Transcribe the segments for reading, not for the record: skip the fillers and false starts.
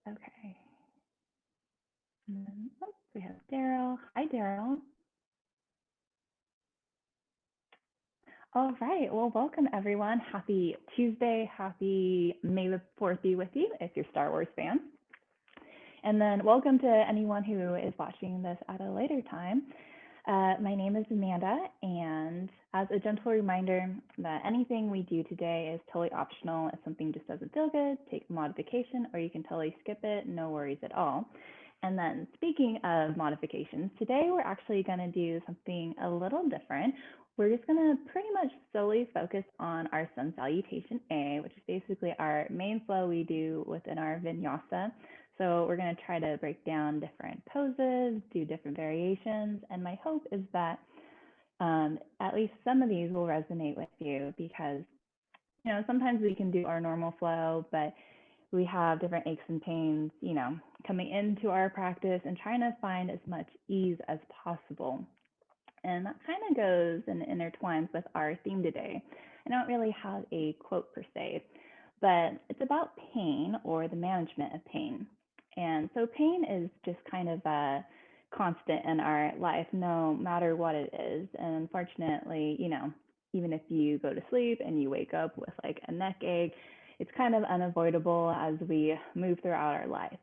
Okay. And then we have Daryl. Hi, Daryl. All right. Well, welcome everyone. Happy Tuesday. Happy May the 4th be with you if you're Star Wars fans. And then welcome to anyone who is watching this at a later time. My name is Amanda, and as a gentle reminder that anything we do today is totally optional. If something just doesn't feel good, take a modification, or you can totally skip it, no worries at all. And then speaking of modifications, today we're actually going to do something a little different. We're just going to pretty much solely focus on our sun salutation A, which is basically our main flow we do within our vinyasa. So we're going to try to break down different poses, do different variations, and my hope is that at least some of these will resonate with you because, sometimes we can do our normal flow, but we have different aches and pains, coming into our practice and trying to find as much ease as possible. And that kind of goes and intertwines with our theme today. I don't really have a quote per se, but it's about pain or the management of pain. And so pain is just kind of a constant in our life, no matter what it is. And unfortunately, even if you go to sleep and you wake up with like a neck ache, it's kind of unavoidable as we move throughout our life.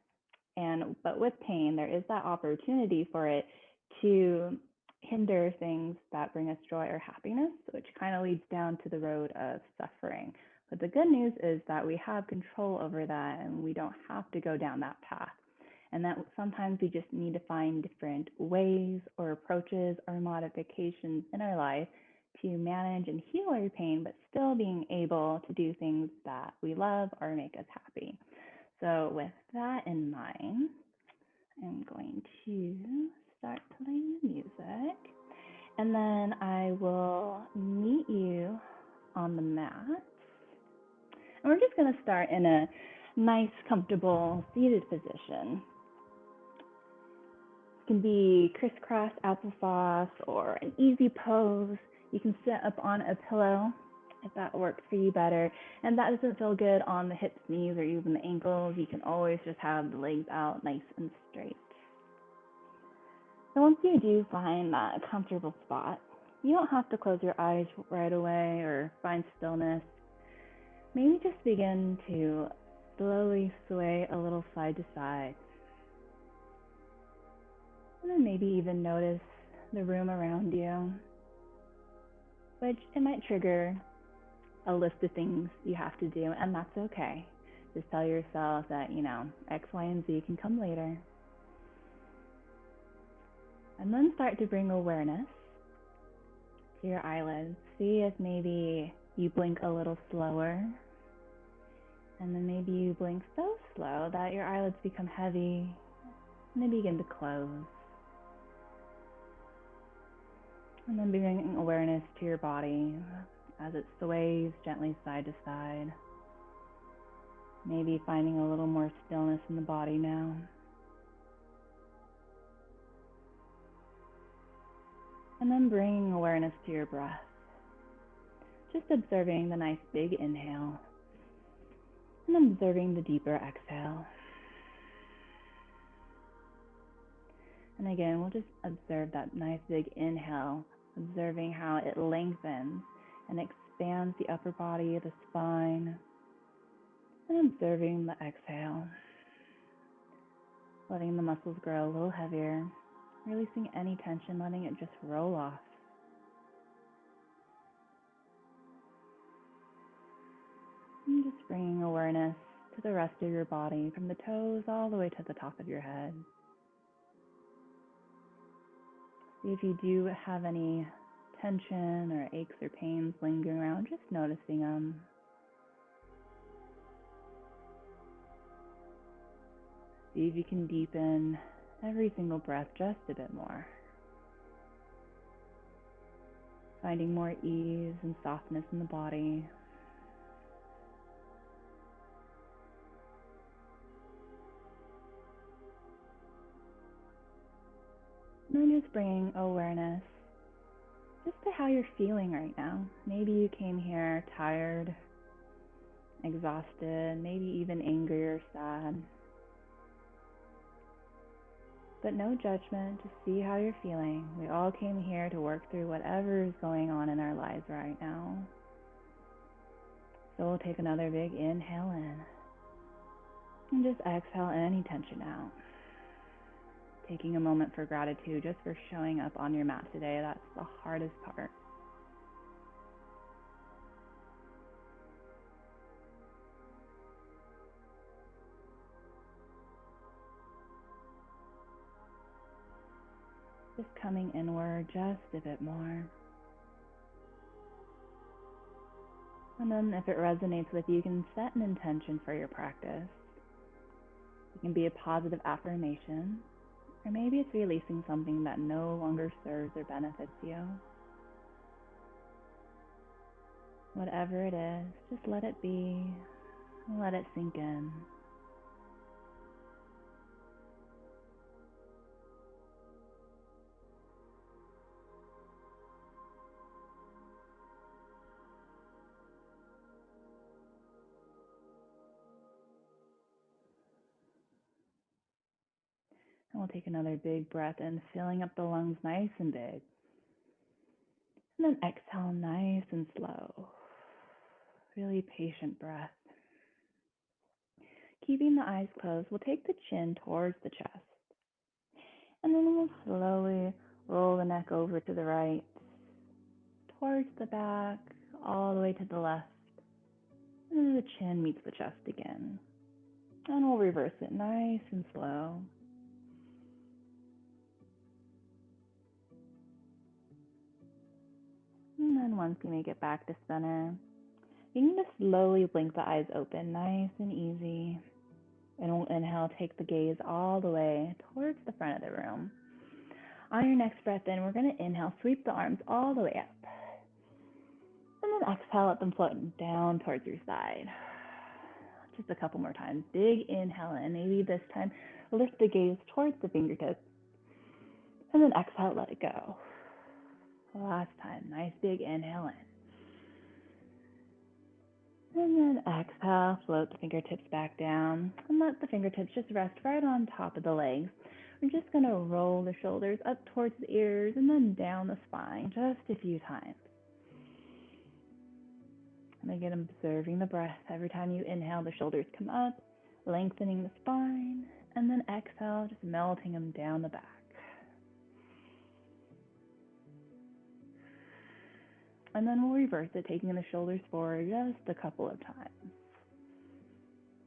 But with pain, there is that opportunity for it to hinder things that bring us joy or happiness, which kind of leads down to the road of suffering. But the good news is that we have control over that and we don't have to go down that path. And that sometimes we just need to find different ways or approaches or modifications in our life to manage and heal our pain, but still being able to do things that we love or make us happy. So with that in mind, I'm going to start playing the music. And then I will meet you on the mat. And we're just going to start in a nice, comfortable, seated position. It can be crisscross applesauce or an easy pose. You can sit up on a pillow if that works for you better. And that doesn't feel good on the hips, knees, or even the ankles. You can always just have the legs out nice and straight. So once you do find that comfortable spot, you don't have to close your eyes right away or find stillness. Maybe just begin to slowly sway a little side to side. And then maybe even notice the room around you, which it might trigger a list of things you have to do, and that's okay. Just tell yourself that, X, Y, and Z can come later. And then start to bring awareness to your eyelids. See if maybe you blink a little slower. And then maybe you blink so slow that your eyelids become heavy and they begin to close. And then bringing awareness to your body as it sways gently side to side. Maybe finding a little more stillness in the body now. And then bringing awareness to your breath. Just observing the nice big inhale. And observing the deeper exhale. And again, we'll just observe that nice big inhale, observing how it lengthens and expands the upper body, the spine. And observing the exhale. Letting the muscles grow a little heavier. Releasing any tension, letting it just roll off. And just bringing awareness to the rest of your body, from the toes all the way to the top of your head. See if you do have any tension or aches or pains lingering around, just noticing them. See if you can deepen every single breath just a bit more. Finding more ease and softness in the body. And then just bringing awareness just to how you're feeling right now. Maybe you came here tired, exhausted, maybe even angry or sad. But no judgment, just see how you're feeling. We all came here to work through whatever is going on in our lives right now. So we'll take another big inhale in. And just exhale any tension out. Taking a moment for gratitude just for showing up on your mat today. That's the hardest part. Just coming inward just a bit more. And then if it resonates with you, you can set an intention for your practice. It can be a positive affirmation, or maybe it's releasing something that no longer serves or benefits you. Whatever it is, just let it be, and let it sink in. And we'll take another big breath in, filling up the lungs nice and big. And then exhale nice and slow. Really patient breath. Keeping the eyes closed, we'll take the chin towards the chest. And then we'll slowly roll the neck over to the right, towards the back, all the way to the left. And then the chin meets the chest again. And we'll reverse it nice and slow. And then once you make it back to center, you can just slowly blink the eyes open, nice and easy. And we'll inhale, take the gaze all the way towards the front of the room. On your next breath in, we're going to inhale, sweep the arms all the way up. And then exhale, let them float down towards your side. Just a couple more times. Big inhale in. Maybe this time, lift the gaze towards the fingertips. And then exhale, let it go. Last time, nice big inhale in. And then exhale, float the fingertips back down. And let the fingertips just rest right on top of the legs. We're just going to roll the shoulders up towards the ears and then down the spine just a few times. And again, observing the breath. Every time you inhale, the shoulders come up, lengthening the spine. And then exhale, just melting them down the back. And then we'll reverse it, taking the shoulders forward just a couple of times.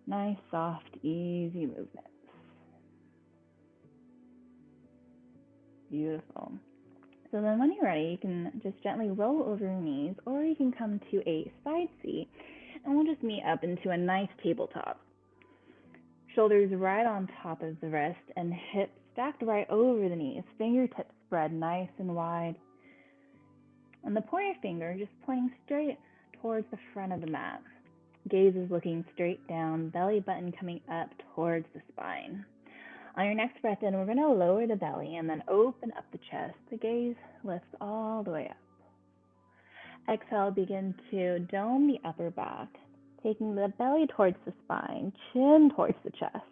Nice, soft, easy movements. Beautiful. So then when you're ready, you can just gently roll over your knees, or you can come to a side seat, and we'll just meet up into a nice tabletop. Shoulders right on top of the wrist, and hips stacked right over the knees. Fingertips spread nice and wide. And the pointer finger just pointing straight towards the front of the mat. Gaze is looking straight down, belly button coming up towards the spine. On your next breath in, we're going to lower the belly and then open up the chest. The gaze lifts all the way up. Exhale, begin to dome the upper back, taking the belly towards the spine, chin towards the chest.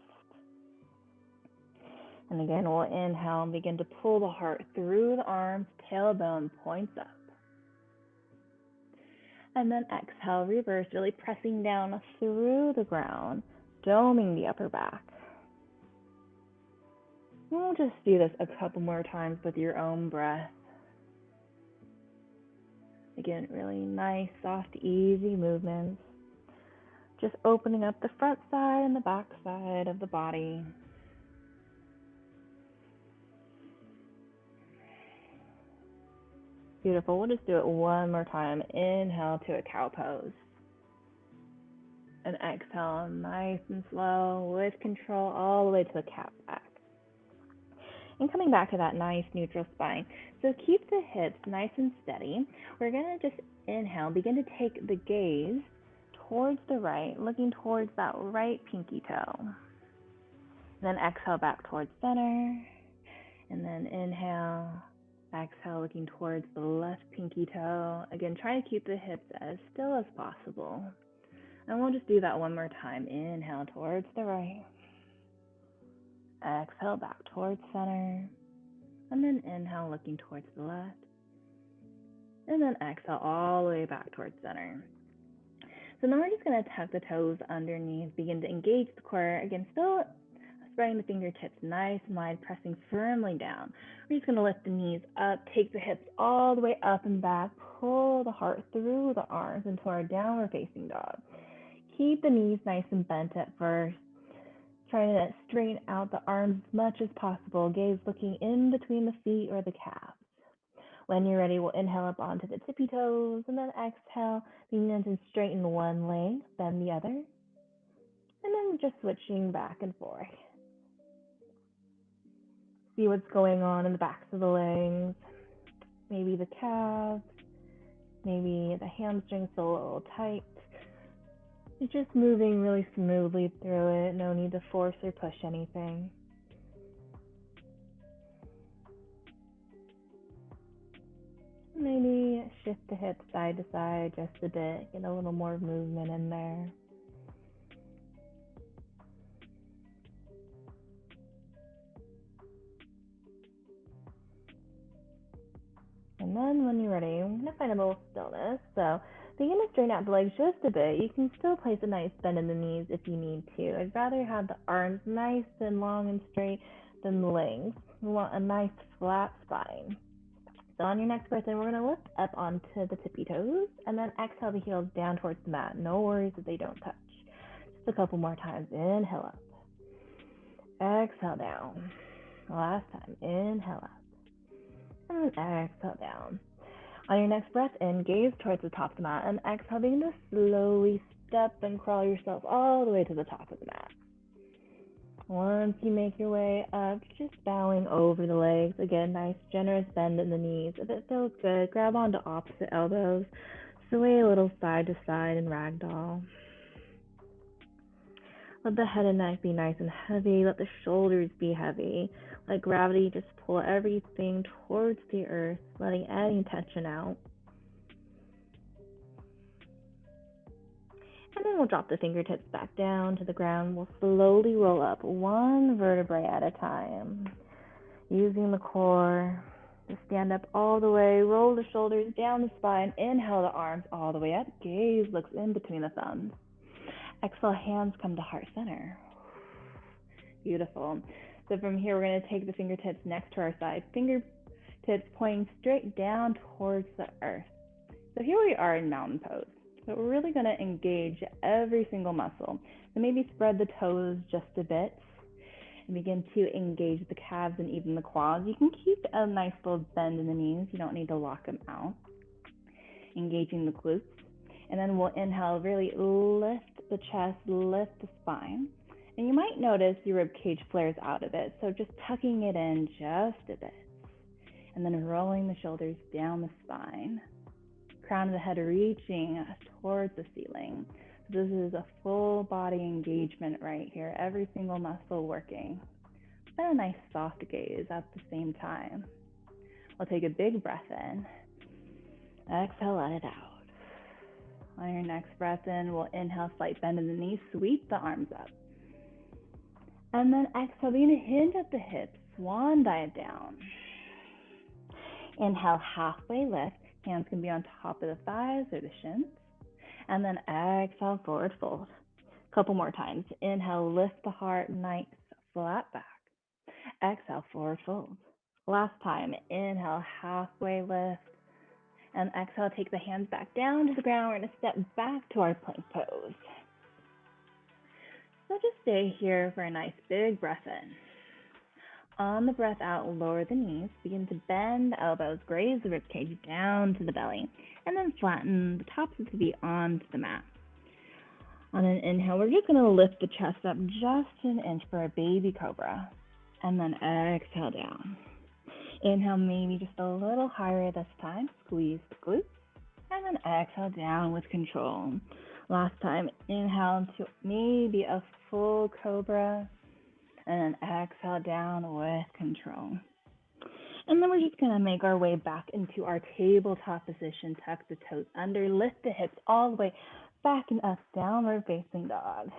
And again, we'll inhale and begin to pull the heart through the arms, tailbone points up. And then exhale, reverse, really pressing down through the ground, doming the upper back. We'll just do this a couple more times with your own breath. Again, really nice, soft, easy movements. Just opening up the front side and the back side of the body. Beautiful. We'll just do it one more time. Inhale to a cow pose. And exhale, nice and slow, with control, all the way to the cat back. And coming back to that nice neutral spine. So keep the hips nice and steady. We're going to just inhale, begin to take the gaze towards the right, looking towards that right pinky toe. Then exhale back towards center. And then inhale. Exhale, looking towards the left pinky toe. Again, try to keep the hips as still as possible. And we'll just do that one more time. Inhale towards the right. Exhale back towards center. And then inhale, looking towards the left. And then exhale all the way back towards center. So now we're just going to tuck the toes underneath, begin to engage the core. Again, still spreading the fingertips nice and wide, pressing firmly down. We're just going to lift the knees up, take the hips all the way up and back, pull the heart through the arms into our downward facing dog. Keep the knees nice and bent at first. Trying to straighten out the arms as much as possible, gaze looking in between the feet or the calves. When you're ready, we'll inhale up onto the tippy toes, and then exhale, begin to straighten one leg, bend the other, and then just switching back and forth. See what's going on in the backs of the legs, maybe the calves, maybe the hamstrings feel a little tight. It's just moving really smoothly through it, no need to force or push anything. Maybe shift the hips side to side just a bit, get a little more movement in there. And then when you're ready, I'm going to find a little stillness. So begin to straighten out the legs just a bit. You can still place a nice bend in the knees if you need to. I'd rather have the arms nice and long and straight than the legs. We want a nice flat spine. So on your next breath in, we're going to lift up onto the tippy toes and then exhale the heels down towards the mat. No worries if they don't touch. Just a couple more times. Inhale up. Exhale down. Last time. Inhale up. And then exhale down. On your next breath in, gaze towards the top of the mat and exhale, begin to slowly step and crawl yourself all the way to the top of the mat. Once you make your way up, just bowing over the legs. Again, nice generous bend in the knees. If it feels good, grab onto opposite elbows. Sway a little side to side and ragdoll. Let the head and neck be nice and heavy. Let the shoulders be heavy. Let gravity just pull everything towards the earth, letting any tension out. And then we'll drop the fingertips back down to the ground. We'll slowly roll up one vertebrae at a time, using the core to stand up all the way. Roll the shoulders down the spine. Inhale the arms all the way up. Gaze looks in between the thumbs. Exhale, hands come to heart center. Beautiful. So from here, we're going to take the fingertips next to our side. Fingertips pointing straight down towards the earth. So here we are in mountain pose. So we're really going to engage every single muscle. So maybe spread the toes just a bit and begin to engage the calves and even the quads. You can keep a nice little bend in the knees. You don't need to lock them out. Engaging the glutes. And then we'll inhale, really lift the chest, lift the spine. And you might notice your rib cage flares out a bit. So just tucking it in just a bit. And then rolling the shoulders down the spine. Crown of the head reaching towards the ceiling. This is a full body engagement right here. Every single muscle working. And a nice soft gaze at the same time. We'll take a big breath in. Exhale, let it out. On your next breath in, we'll inhale, slight bend in the knees, sweep the arms up. And then exhale, begin to hinge at the hips, swan dive down. Inhale, halfway lift. Hands can be on top of the thighs or the shins. And then exhale, forward fold. Couple more times. Inhale, lift the heart, nice, flat back. Exhale, forward fold. Last time, inhale, halfway lift. And exhale, take the hands back down to the ground. We're going to step back to our plank pose. So just stay here for a nice big breath in. On the breath out, lower the knees. Begin to bend the elbows, graze the ribcage down to the belly, and then flatten the tops of the feet onto the mat. On an inhale, we're just going to lift the chest up just an inch for a baby cobra, and then exhale down. Inhale, maybe just a little higher this time. Squeeze the glutes, and then exhale down with control. Last time, inhale to maybe a full cobra, and then exhale down with control. And then we're just going to make our way back into our tabletop position. Tuck the toes under, lift the hips all the way back and up, downward facing dog.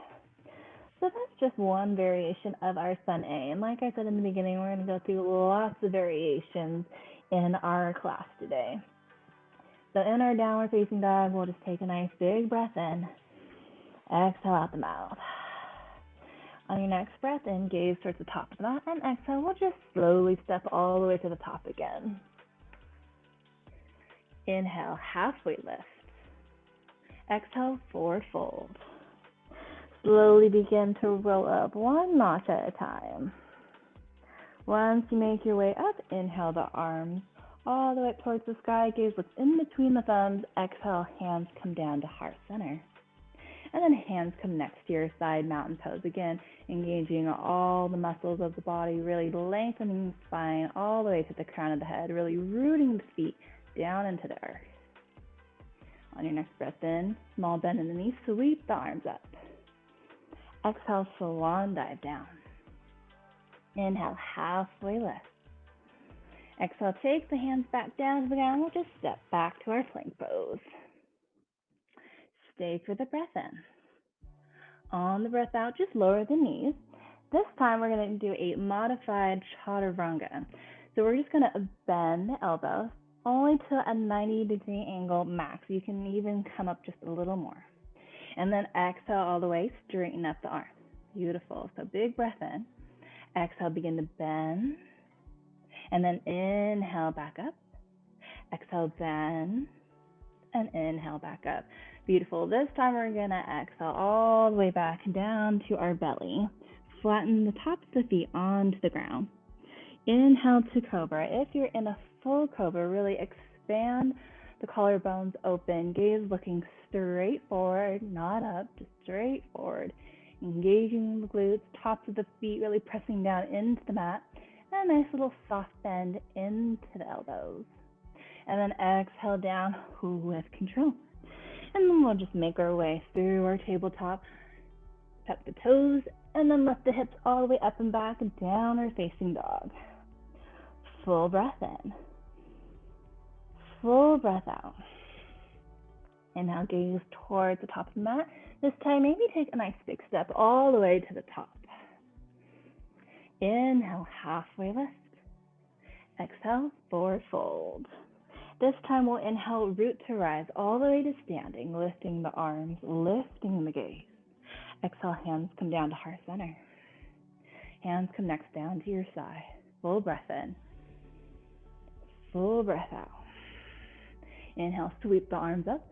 So that's just one variation of our Sun A. And like I said in the beginning, we're going to go through lots of variations in our class today. So in our downward facing dog, we'll just take a nice big breath in. Exhale out the mouth. On your next breath in, gaze towards the top of the mat, and exhale, we'll just slowly step all the way to the top again. Inhale, halfway lift. Exhale, forward fold. Slowly begin to roll up one notch at a time. Once you make your way up, inhale the arms all the way up towards the sky. Gaze what's in between the thumbs. Exhale, hands come down to heart center. And then hands come next to your side, mountain pose. Again, engaging all the muscles of the body, really lengthening the spine all the way to the crown of the head, really rooting the feet down into the earth. On your next breath in, small bend in the knees, sweep the arms up. Exhale, swan dive down. Inhale, halfway lift. Exhale, take the hands back down to the ground. We'll just step back to our plank pose. Stay for the breath in. On the breath out, just lower the knees. This time we're going to do a modified chaturanga. So we're just going to bend the elbows only to a 90-degree angle max. You can even come up just a little more. And then exhale all the way, straighten up the arms. Beautiful. So big breath in. Exhale, begin to bend. And then inhale back up. Exhale, bend. And inhale back up. Beautiful. This time we're going to exhale all the way back down to our belly. Flatten the tops of the feet onto the ground. Inhale to cobra. If you're in a full cobra, really expand the collarbones open. Gaze looking straight forward, not up, just straight forward. Engaging the glutes, tops of the feet, really pressing down into the mat. And a nice little soft bend into the elbows. And then exhale down with control. And then we'll just make our way through our tabletop. Tuck the toes, and then lift the hips all the way up and back, downward facing dog. Full breath in. Full breath out. And now gaze towards the top of the mat. This time, maybe take a nice big step all the way to the top. Inhale, halfway lift. Exhale, forward fold. This time we'll inhale, root to rise all the way to standing, lifting the arms, lifting the gaze. Exhale, hands come down to heart center. Hands come next down to your side. Full breath in. Full breath out. Inhale, sweep the arms up.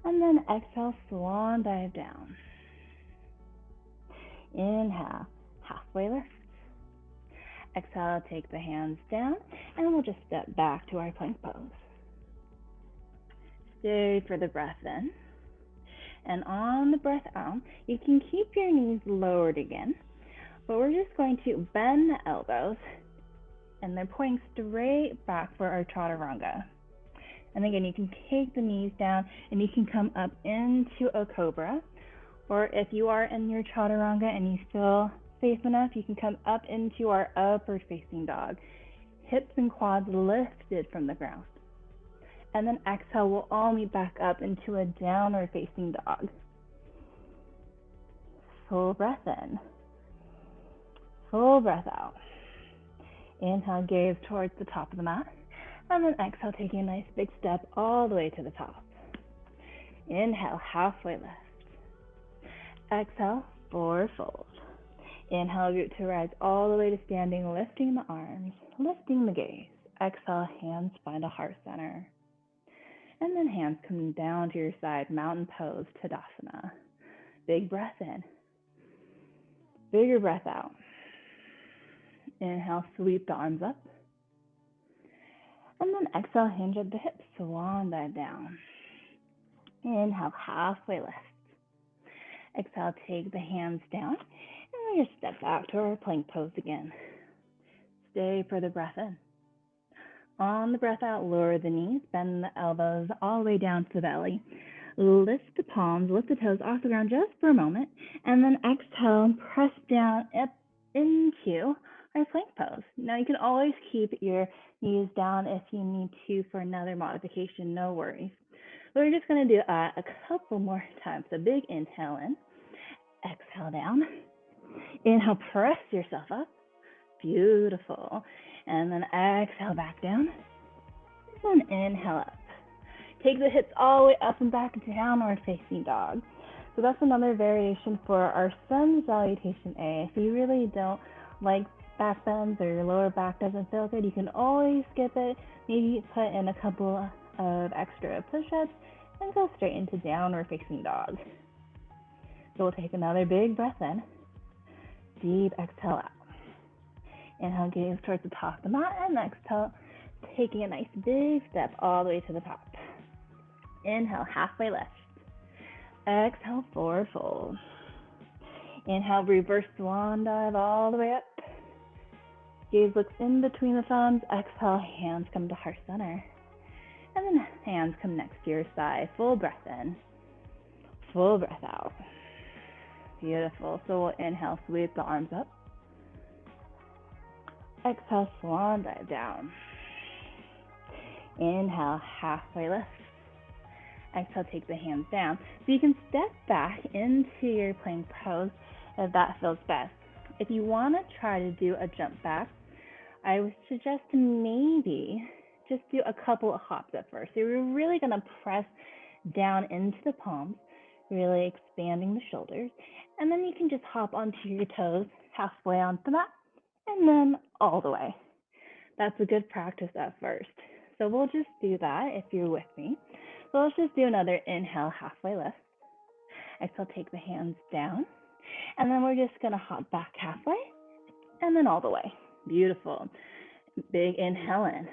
And then exhale, swan dive down. Inhale, halfway lift. Exhale, take the hands down, and we'll just step back to our plank pose. Stay for the breath in. And on the breath out, you can keep your knees lowered again, but we're just going to bend the elbows, and they're pointing straight back for our chaturanga. And again, you can take the knees down, and you can come up into a cobra, or if you are in your chaturanga and you feel safe enough, you can come up into our upward facing dog. Hips and quads lifted from the ground. And then exhale, we'll all meet back up into a downward facing dog. Full breath in. Full breath out. Inhale, gaze towards the top of the mat. And then exhale, taking a nice big step all the way to the top. Inhale, halfway lift. Exhale, forward fold. Inhale, root to rise all the way to standing, lifting the arms, lifting the gaze. Exhale, hands find a heart center. And then hands come down to your side, mountain pose, Tadasana. Big breath in. Bigger breath out. Inhale, sweep the arms up. And then exhale, hinge at the hips, swan dive down. Inhale, halfway lift. Exhale, take the hands down. And we just step back to our plank pose again. Stay for the breath in. On the breath out, lower the knees, bend the elbows all the way down to the belly. Lift the palms, lift the toes off the ground just for a moment. And then exhale, press down up into our plank pose. Now you can always keep your knees down if you need to for another modification, no worries. But we're just going to do a couple more times. So big inhale in. Exhale down. Inhale, press yourself up. Beautiful. And then exhale back down. And inhale up. Take the hips all the way up and back to downward facing dog. So that's another variation for our sun salutation A. If you really don't like back bends or your lower back doesn't feel good, you can always skip it. Maybe put in a couple of extra push-ups and go straight into downward facing dog. So we'll take another big breath in. Deep exhale out. Inhale, gaze towards the top of the mat, and exhale, taking a nice big step all the way to the top. Inhale, halfway lift. Exhale, forward fold. Inhale, reverse swan dive all the way up. Gaze looks in between the thumbs. Exhale, hands come to heart center. And then hands come next to your side. Full breath in. Full breath out. Beautiful. So we'll inhale, sweep the arms up. Exhale, swan dive down. Inhale, halfway lift. Exhale, take the hands down. So you can step back into your plank pose if that feels best. If you want to try to do a jump back, I would suggest maybe just do a couple of hops at first. So you're really going to press down into the palms, really expanding the shoulders. And then you can just hop onto your toes halfway onto the mat and then all the way. That's a good practice at first. So we'll just do that if you're with me. So let's just do another inhale, halfway lift. Exhale, take the hands down. And then we're just going to hop back halfway and then all the way. Beautiful. Big inhale in.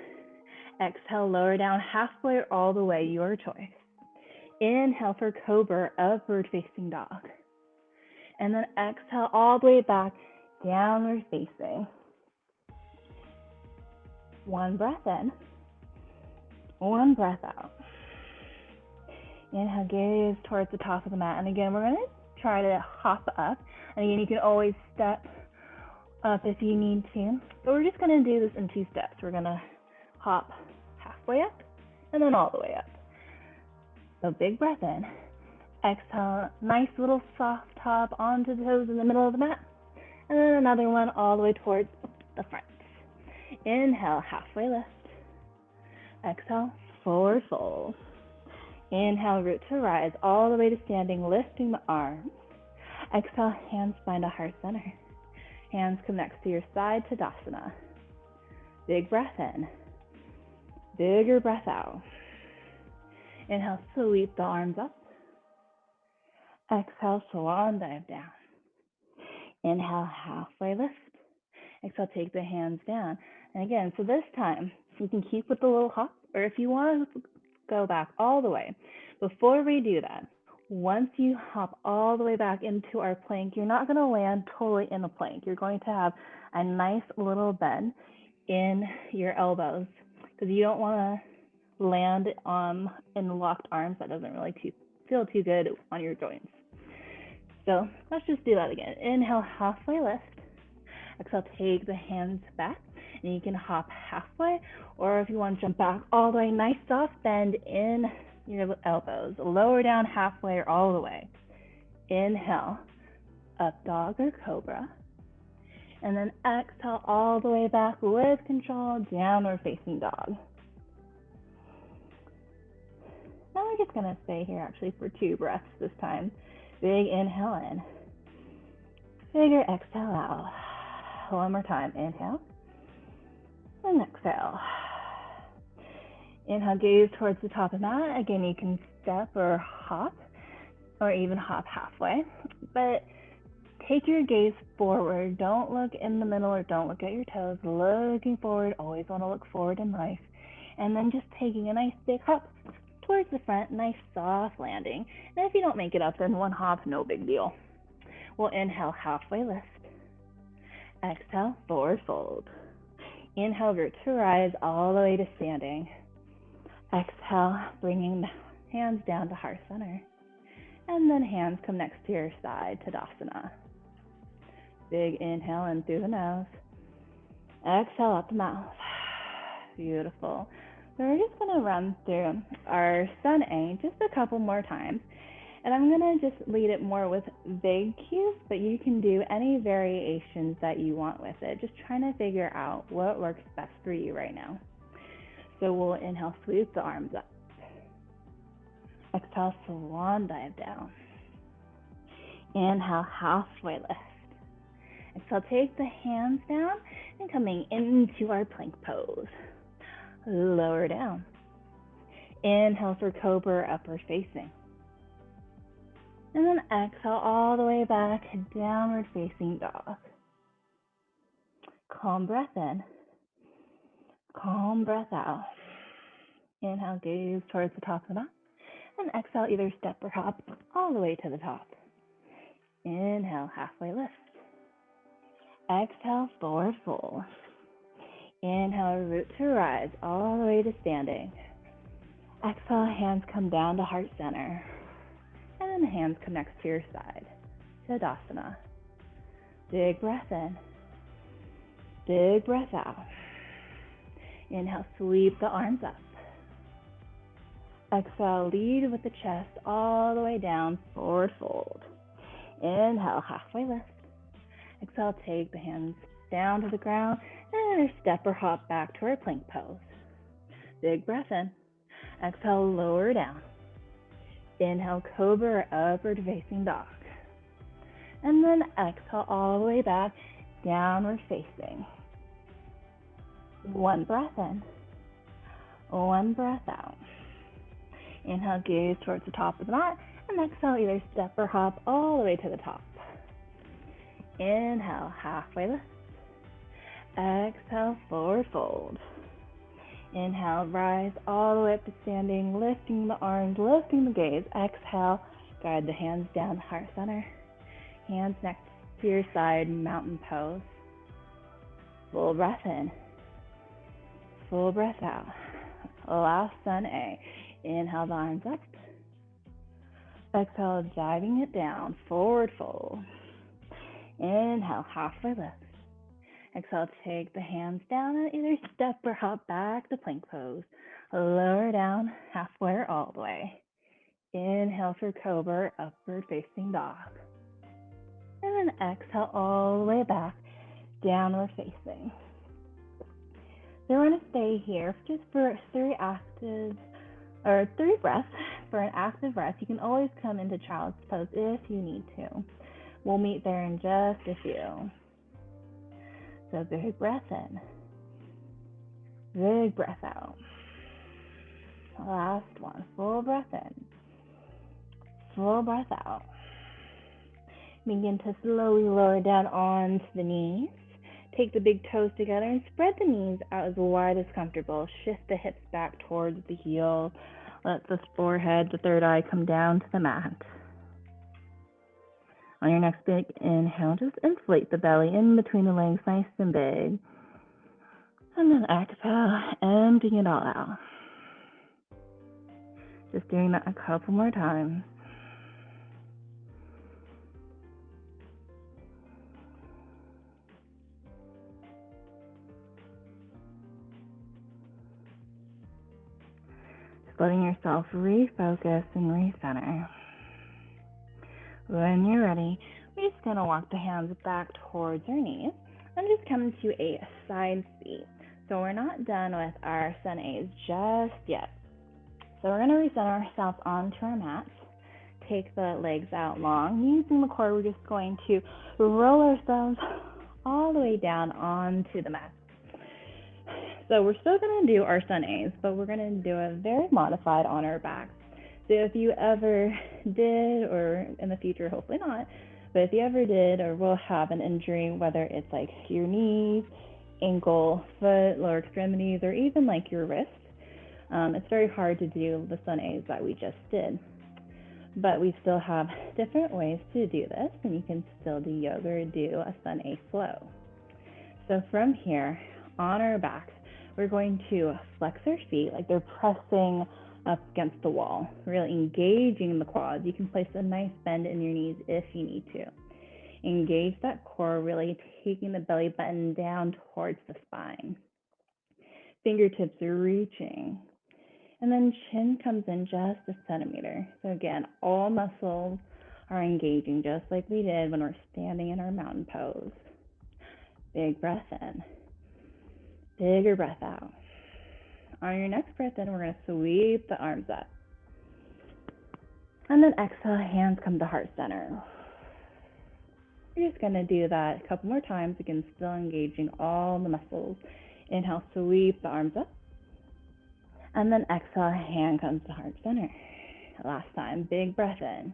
Exhale, lower down halfway or all the way, your choice. Inhale for cobra, upward facing dog. And then exhale all the way back, downward facing. One breath in. One breath out. Inhale, gaze towards the top of the mat. And again, we're going to try to hop up. And again, you can always step up if you need to. But we're just going to do this in 2 steps. We're going to hop halfway up and then all the way up. So big breath in. Exhale, nice little soft hop onto the toes in the middle of the mat. And then another one all the way towards the front. Inhale, halfway lift. Exhale, forward fold. Inhale, root to rise, all the way to standing, lifting the arms. Exhale, hands find a heart center. Hands come next to your side, Tadasana. Big breath in. Bigger breath out. Inhale, sweep the arms up. Exhale, swan dive down. Inhale, halfway lift. Exhale, take the hands down. And again, so this time, you can keep with the little hop, or if you want to go back all the way. Before we do that, once you hop all the way back into our plank, you're not going to land totally in the plank. You're going to have a nice little bend in your elbows because you don't want to land in locked arms. That doesn't really feel too good on your joints. So let's just do that again. Inhale, halfway lift. Exhale, take the hands back. And you can hop halfway, or if you want to jump back all the way, nice soft bend in your elbows. Lower down halfway or all the way. Inhale, up dog or cobra. And then exhale all the way back with control, downward facing dog. Now we're just going to stay here actually for 2 breaths this time. Big inhale in. Bigger exhale out. One more time. Inhale. And exhale. Inhale, gaze towards the top of the mat. Again, you can step or hop, or even hop halfway. But take your gaze forward. Don't look in the middle or don't look at your toes. Looking forward. Always want to look forward in life. And then just taking a nice big hop towards the front. Nice soft landing. And if you don't make it up, then 1 hop, no big deal. We'll inhale, halfway lift. Exhale, forward fold. Inhale, root to rise all the way to standing. Exhale, bringing the hands down to heart center. And then hands come next to your side, Tadasana. Big inhale in through the nose. Exhale out the mouth. Beautiful. So we're just going to run through our Sun A just a couple more times. And I'm gonna just lead it more with vague cues, but you can do any variations that you want with it. Just trying to figure out what works best for you right now. So we'll inhale, sweep the arms up. Exhale, swan dive down. Inhale, halfway lift. Exhale, take the hands down and coming into our plank pose. Lower down. Inhale for cobra, upward facing. And then exhale all the way back, downward facing dog. Calm breath in. Calm breath out. Inhale, gaze towards the top of the mat. And exhale, either step or hop all the way to the top. Inhale, halfway lift. Exhale, forward fold. Inhale, root to rise all the way to standing. Exhale, hands come down to heart center. And then hands come next to your side, Tadasana. Big breath in. Big breath out. Inhale, sweep the arms up. Exhale, lead with the chest all the way down, forward fold. Inhale, halfway lift. Exhale, take the hands down to the ground and step or hop back to our plank pose. Big breath in. Exhale, lower down. Inhale, cobra or upward facing dog. And then exhale all the way back, downward facing. One breath in. One breath out. Inhale, gaze towards the top of the mat. And exhale, either step or hop all the way to the top. Inhale, halfway lift. Exhale, forward fold. Inhale, rise all the way up to standing, lifting the arms, lifting the gaze. Exhale, guide the hands down, heart center. Hands next to your side, mountain pose. Full breath in. Full breath out. Last sun A. Inhale the arms up. Exhale, diving it down, forward fold. Inhale, halfway lift. Exhale, take the hands down and either step or hop back to plank pose. Lower down, halfway or all the way. Inhale for cobra, upward facing dog. And then exhale all the way back, downward facing. So we're going to stay here just for three breaths. For an active breath, you can always come into child's pose if you need to. We'll meet there in just a few. So big breath in. Big breath out. Last one. Full breath in. Full breath out. Begin to slowly lower down onto the knees. Take the big toes together and spread the knees out as wide as comfortable. Shift the hips back towards the heel. Let the forehead, the third eye, come down to the mat. On your next big inhale, just inflate the belly in between the legs, nice and big. And then exhale, emptying it all out. Just doing that a couple more times. Just letting yourself refocus and recenter. When you're ready, we're just going to walk the hands back towards your knees and just come to a side seat. So we're not done with our sun A's just yet. So we're going to recenter ourselves onto our mat. Take the legs out long. Using the core, we're just going to roll ourselves all the way down onto the mat. So we're still going to do our sun A's, but we're going to do a very modified on our back. So if you ever did, or in the future, hopefully not, but if you ever did or will have an injury, whether it's like your knees, ankle, foot, lower extremities, or even like your wrist, it's very hard to do the sun A's that we just did. But we still have different ways to do this, and you can still do yoga or do a sun A flow. So from here, on our back, we're going to flex our feet like they're pressing up against the wall, really engaging the quads. You can place a nice bend in your knees if you need to. Engage that core, really taking the belly button down towards the spine. Fingertips are reaching. And then chin comes in just a centimeter. So again, all muscles are engaging just like we did when we're standing in our mountain pose. Big breath in. Bigger breath out. On your next breath in, we're going to sweep the arms up. And then exhale, hands come to heart center. You're just going to do that a couple more times. Again, still engaging all the muscles. Inhale, sweep the arms up. And then exhale, hand comes to heart center. Last time, big breath in.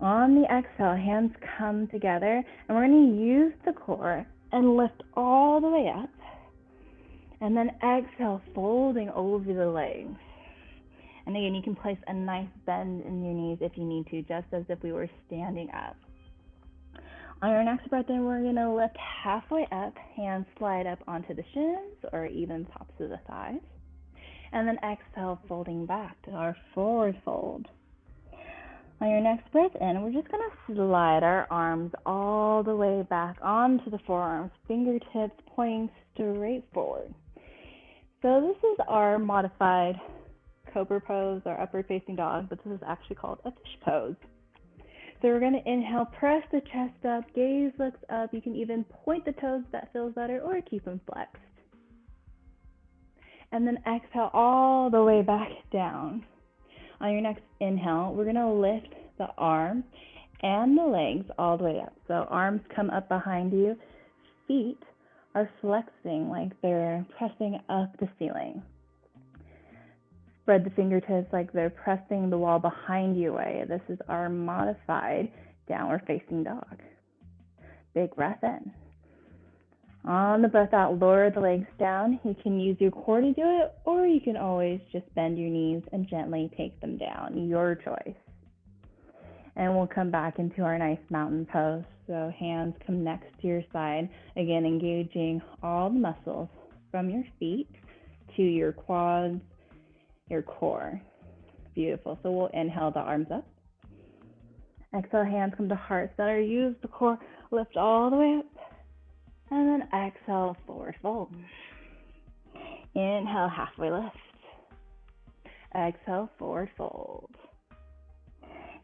On the exhale, hands come together, and we're going to use the core and lift all the way up. And then exhale, folding over the legs. And again, you can place a nice bend in your knees if you need to, just as if we were standing up. On your next breath in, we're going to lift halfway up, hands slide up onto the shins or even tops of the thighs. And then exhale, folding back to our forward fold. On your next breath in, we're just going to slide our arms all the way back onto the forearms, fingertips pointing straight forward. So this is our modified cobra pose or upward facing dog, but this is actually called a fish pose. So we're going to inhale, press the chest up, gaze looks up. You can even point the toes if that feels better or keep them flexed. And then exhale all the way back down. On your next inhale, we're going to lift the arms and the legs all the way up. So arms come up behind you, feet are flexing like they're pressing up the ceiling. Spread the fingertips like they're pressing the wall behind you away. This is our modified downward facing dog. Big breath in. On the breath out, lower the legs down. You can use your core to do it, or you can always just bend your knees and gently take them down, your choice. And we'll come back into our nice mountain pose. So hands come next to your side. Again, engaging all the muscles from your feet to your quads, your core. Beautiful. So we'll inhale the arms up. Exhale, hands come to heart center. Use the core, lift all the way up. And then exhale, forward fold. Inhale, halfway lift. Exhale, forward fold.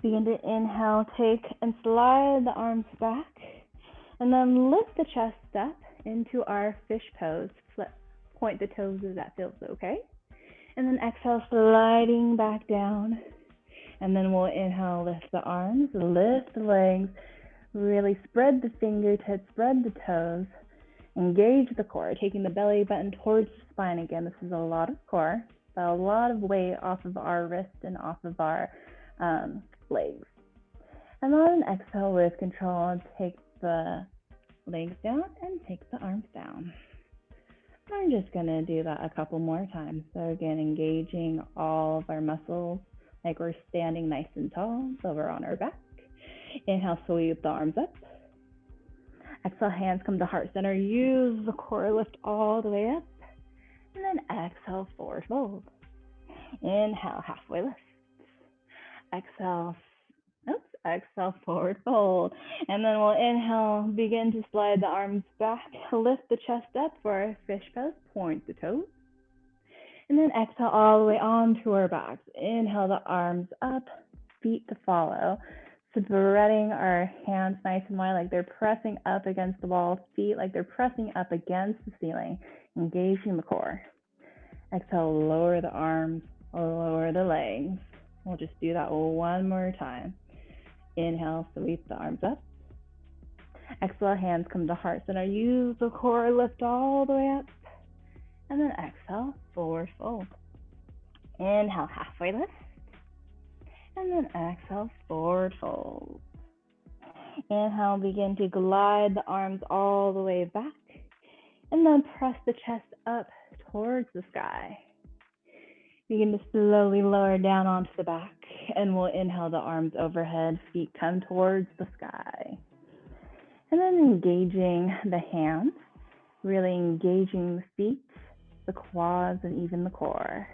Begin to inhale, take and slide the arms back. And then lift the chest up into our fish pose. Point the toes if that feels okay. And then exhale, sliding back down. And then we'll inhale, lift the arms, lift the legs. Really spread the fingertips, spread the toes, engage the core, taking the belly button towards the spine. Again, this is a lot of core, but a lot of weight off of our wrist and off of our legs. And on an exhale with control, take the legs down and take the arms down. I'm just going to do that a couple more times. So again, engaging all of our muscles like we're standing nice and tall, so we're on our back. Inhale, sweep the arms up. Exhale, hands come to heart center. Use the core, lift all the way up. And then exhale, forward fold. Inhale, halfway lift. Exhale, forward fold. And then we'll inhale, begin to slide the arms back, lift the chest up for our fish pose, point the toes. And then exhale all the way onto our backs. Inhale the arms up, feet to follow. Spreading our hands nice and wide like they're pressing up against the wall, feet like they're pressing up against the ceiling, engaging the core. Exhale, lower the arms, lower the legs. We'll just do that one more time. Inhale, sweep the arms up. Exhale, hands come to heart center. Use the core, lift all the way up. And then exhale, forward fold. Inhale, halfway lift. And then exhale, forward fold. Inhale, begin to glide the arms all the way back. And then press the chest up towards the sky. Begin to slowly lower down onto the back. And we'll inhale the arms overhead, feet come towards the sky. And then engaging the hands, really engaging the feet, the quads, and even the core.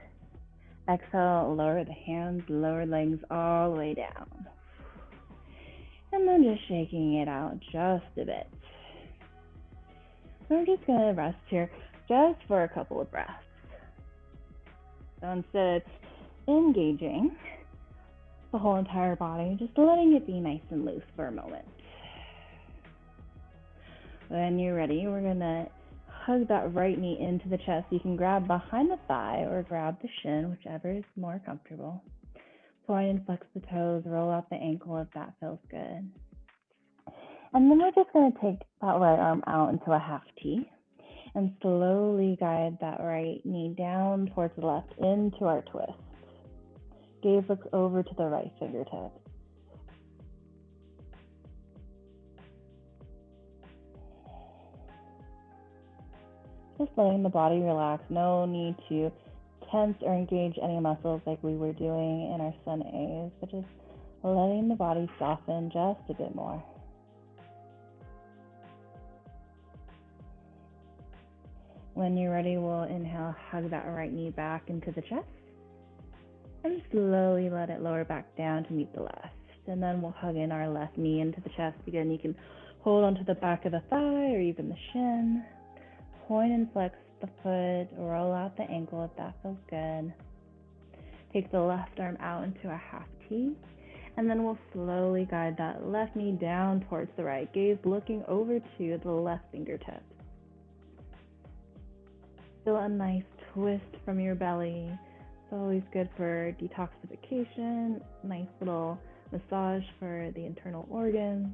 Exhale, lower the hands, lower legs all the way down. And then just shaking it out just a bit. So we're just going to rest here just for a couple of breaths. So instead of engaging the whole entire body, just letting it be nice and loose for a moment. When you're ready, we're going to hug that right knee into the chest. You can grab behind the thigh or grab the shin, whichever is more comfortable. Point and flex the toes, roll out the ankle if that feels good. And then we're just going to take that right arm out into a half T and slowly guide that right knee down towards the left into our twist. Gaze looks over to the right fingertip. Just letting the body relax. No need to tense or engage any muscles like we were doing in our Sun A's, but just letting the body soften just a bit more. When you're ready, we'll inhale, hug that right knee back into the chest, and slowly let it lower back down to meet the left. And then we'll hug in our left knee into the chest. Again, you can hold onto the back of the thigh or even the shin. Point and flex the foot, roll out the ankle if that feels good. Take the left arm out into a half T, and then we'll slowly guide that left knee down towards the right. Gaze looking over to the left fingertip. Feel a nice twist from your belly. It's always good for detoxification, nice little massage for the internal organs.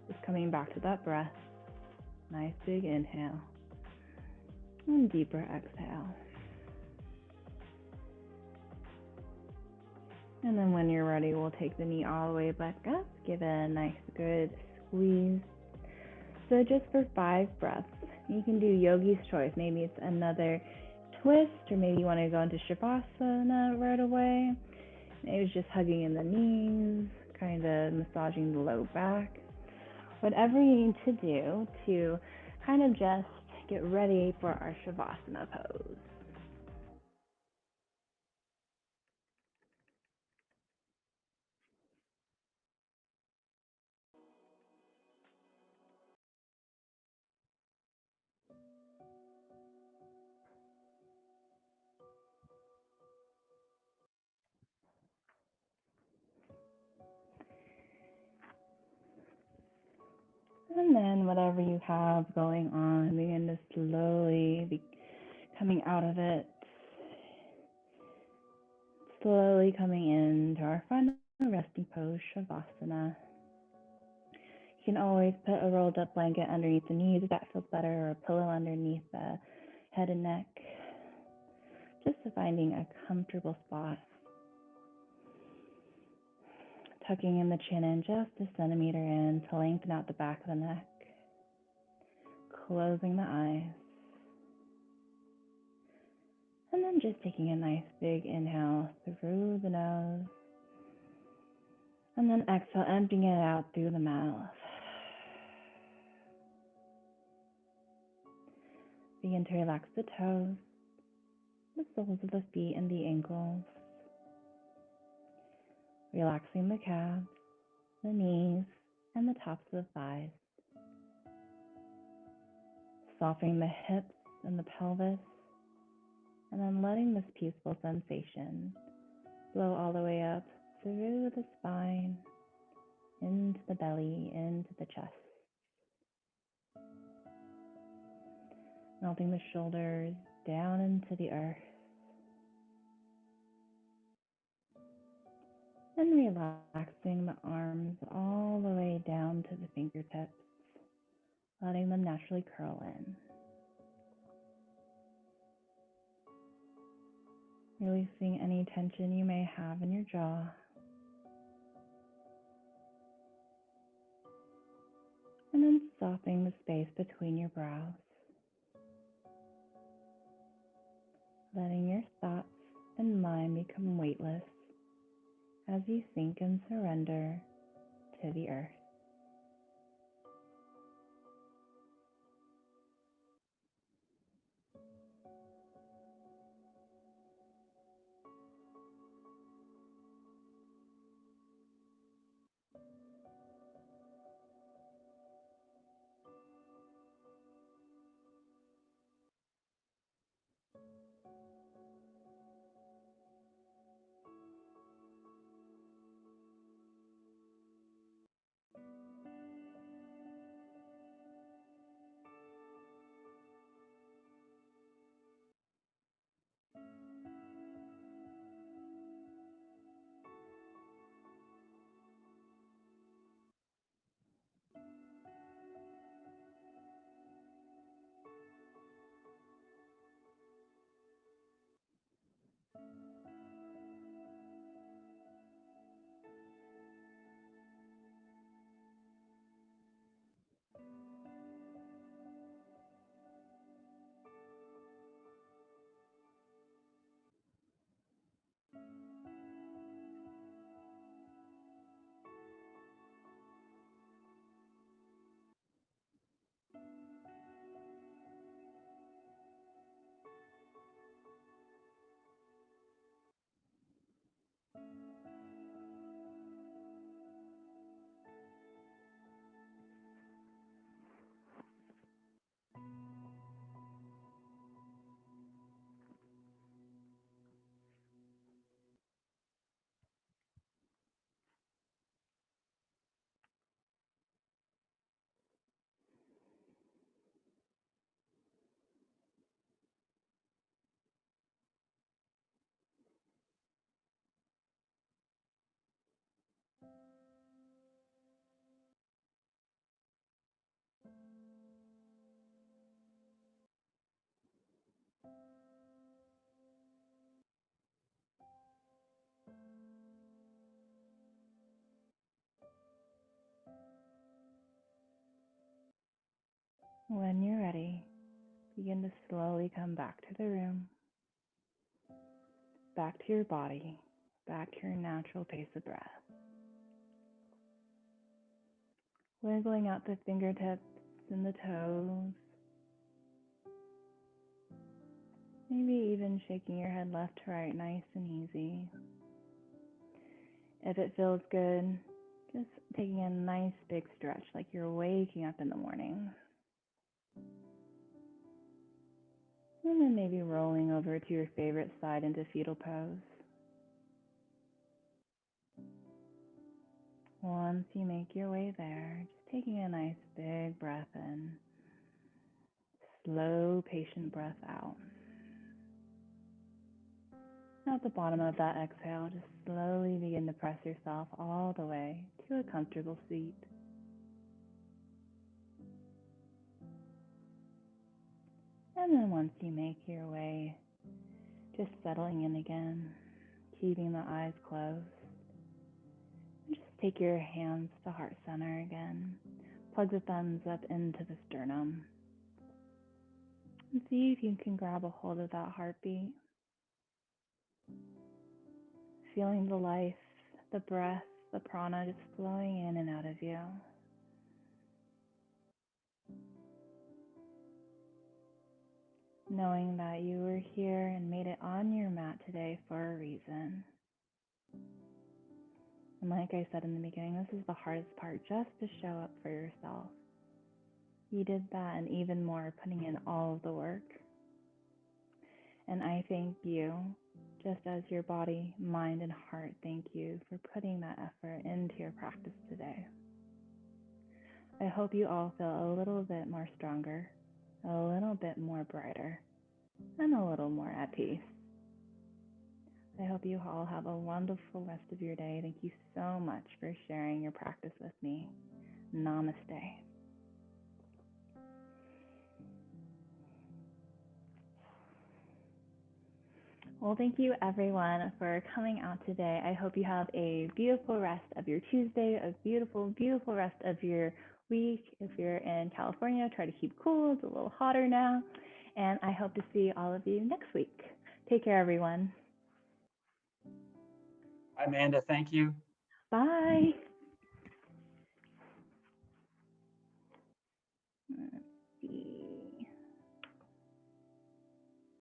Just coming back to that breath. Nice big inhale and deeper exhale. And then when you're ready, we'll take the knee all the way back up. Give it a nice good squeeze. So just for 5 breaths, you can do yogi's choice. Maybe it's another twist, or maybe you want to go into shavasana right away. Maybe it's just hugging in the knees, kind of massaging the low back. Whatever you need to do to kind of just get ready for our shavasana pose. And then whatever you have going on, begin to slowly be coming out of it. Slowly coming into our final resting pose, Shavasana. You can always put a rolled up blanket underneath the knees if that feels better, or a pillow underneath the head and neck. Just finding a comfortable spot. Tucking in the chin in just a centimeter in to lengthen out the back of the neck. Closing the eyes. And then just taking a nice big inhale through the nose. And then exhale, emptying it out through the mouth. Begin to relax the toes, the soles of the feet and the ankles. Relaxing the calves, the knees, and the tops of the thighs. Softening the hips and the pelvis. And then letting this peaceful sensation flow all the way up through the spine, into the belly, into the chest. Melting the shoulders down into the earth. And relaxing the arms all the way down to the fingertips, letting them naturally curl in. Releasing any tension you may have in your jaw. And then softening the space between your brows. Letting your thoughts and mind become weightless as you sink and surrender to the earth. When you're ready, begin to slowly come back to the room, back to your body, back to your natural pace of breath. Wiggling out the fingertips and the toes. Maybe even shaking your head left to right, nice and easy. If it feels good, just taking a nice big stretch like you're waking up in the morning. And then maybe rolling over to your favorite side into fetal pose. Once you make your way there, just taking a nice big breath in, slow, patient breath out. At the bottom of that exhale, just slowly begin to press yourself all the way to a comfortable seat. And then once you make your way, just settling in again, keeping the eyes closed. And just take your hands to heart center again. Plug the thumbs up into the sternum. And see if you can grab a hold of that heartbeat. Feeling the life, the breath, the prana just flowing in and out of you. Knowing that you were here and made it on your mat today for a reason. And like I said in the beginning, this is the hardest part, just to show up for yourself. You did that and even more, putting in all of the work. And I thank you, just as your body, mind, and heart thank you for putting that effort into your practice today. I hope you all feel a little bit more stronger, a little bit more brighter, and a little more at peace. I hope you all have a wonderful rest of your day. Thank you so much for sharing your practice with me. Namaste. Well, thank you everyone for coming out today. I hope you have a beautiful rest of your Tuesday, a beautiful, beautiful rest of your week. If you're in California, try to keep cool. It's a little hotter now. And I hope to see all of you next week. Take care, everyone. Amanda, thank you. Bye.